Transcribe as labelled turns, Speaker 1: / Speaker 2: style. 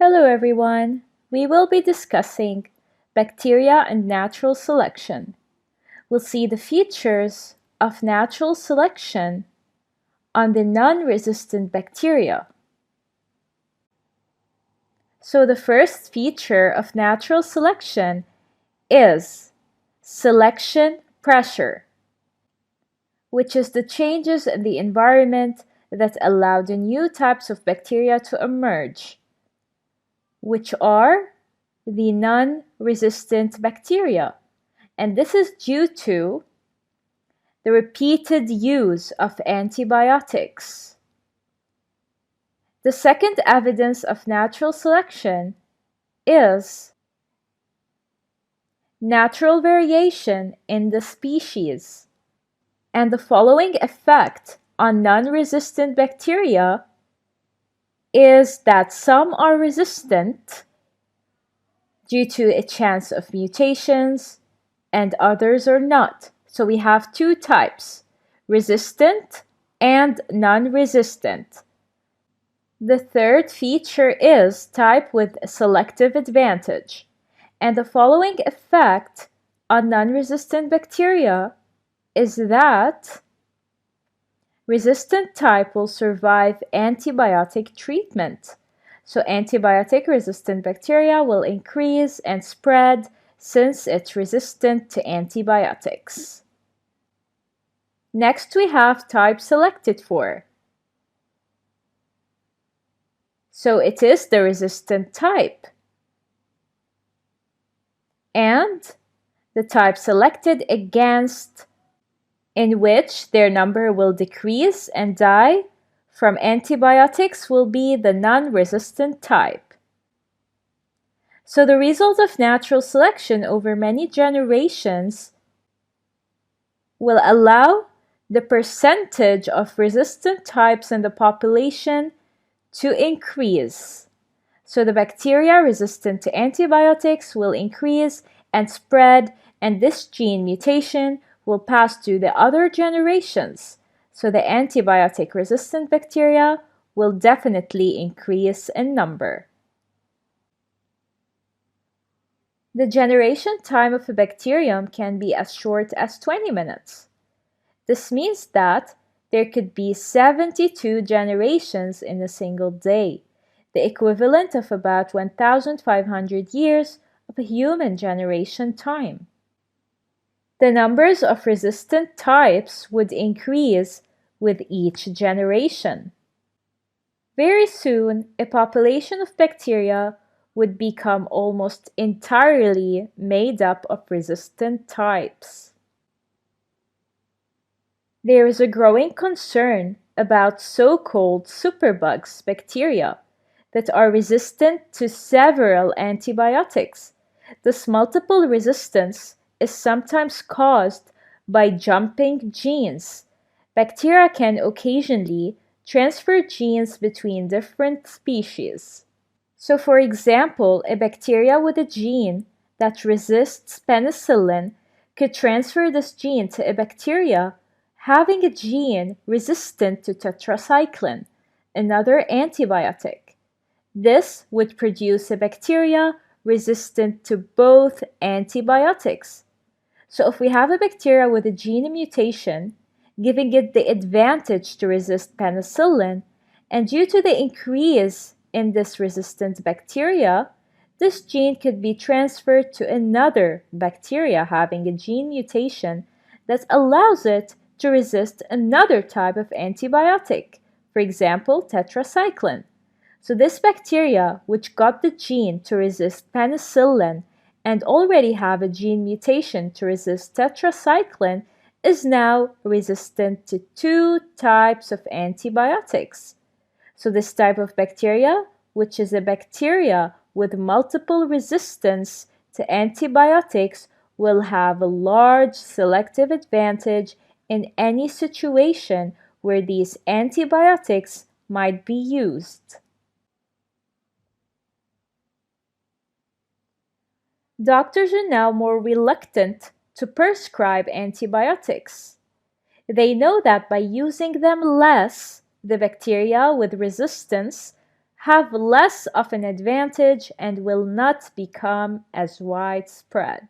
Speaker 1: Hello everyone! We will be discussing bacteria and natural selection. We'll see the features of natural selection on the non-resistant bacteria. So the first feature of natural selection is selection pressure, which is the changes in the environment that allow the new types of bacteria to emerge, which are the non-resistant bacteria. And this is due to the repeated use of antibiotics. The second evidence of natural selection is natural variation in the species. And the following effect on non-resistant bacteria is that some are resistant due to a chance of mutations and others are not. So we have two types, resistant and non-resistant. The third feature is type with selective advantage. And the following effect on non-resistant bacteria is that resistant type will survive antibiotic treatment. So antibiotic-resistant bacteria will increase and spread since it's resistant to antibiotics. Next, we have type selected for. So it is the resistant type. And the type selected against in which their number will decrease and die from antibiotics will be the non-resistant type. So the result of natural selection over many generations will allow the percentage of resistant types in the population to increase. So the bacteria resistant to antibiotics will increase and spread, and this gene mutation will pass to the other generations. So the antibiotic-resistant bacteria will definitely increase in number. The generation time of a bacterium can be as short as 20 minutes. This means that there could be 72 generations in a single day, the equivalent of about 1,500 years of a human generation time. The numbers of resistant types would increase with each generation. Very soon, a population of bacteria would become almost entirely made up of resistant types. There is a growing concern about so-called superbugs bacteria that are resistant to several antibiotics. This multiple resistance is sometimes caused by jumping genes. Bacteria can occasionally transfer genes between different species. So for example, a bacteria with a gene that resists penicillin could transfer this gene to a bacteria having a gene resistant to tetracycline, another antibiotic. This would produce a bacteria resistant to both antibiotics. So if we have a bacteria with a gene mutation, giving it the advantage to resist penicillin, and due to the increase in this resistant bacteria, this gene could be transferred to another bacteria having a gene mutation that allows it to resist another type of antibiotic, for example, tetracycline. So this bacteria, which got the gene to resist penicillin and already have a gene mutation to resist tetracycline, is now resistant to two types of antibiotics. So this type of bacteria, which is a bacteria with multiple resistance to antibiotics, will have a large selective advantage in any situation where these antibiotics might be used. Doctors are now more reluctant to prescribe antibiotics. They know that by using them less, the bacteria with resistance have less of an advantage and will not become as widespread.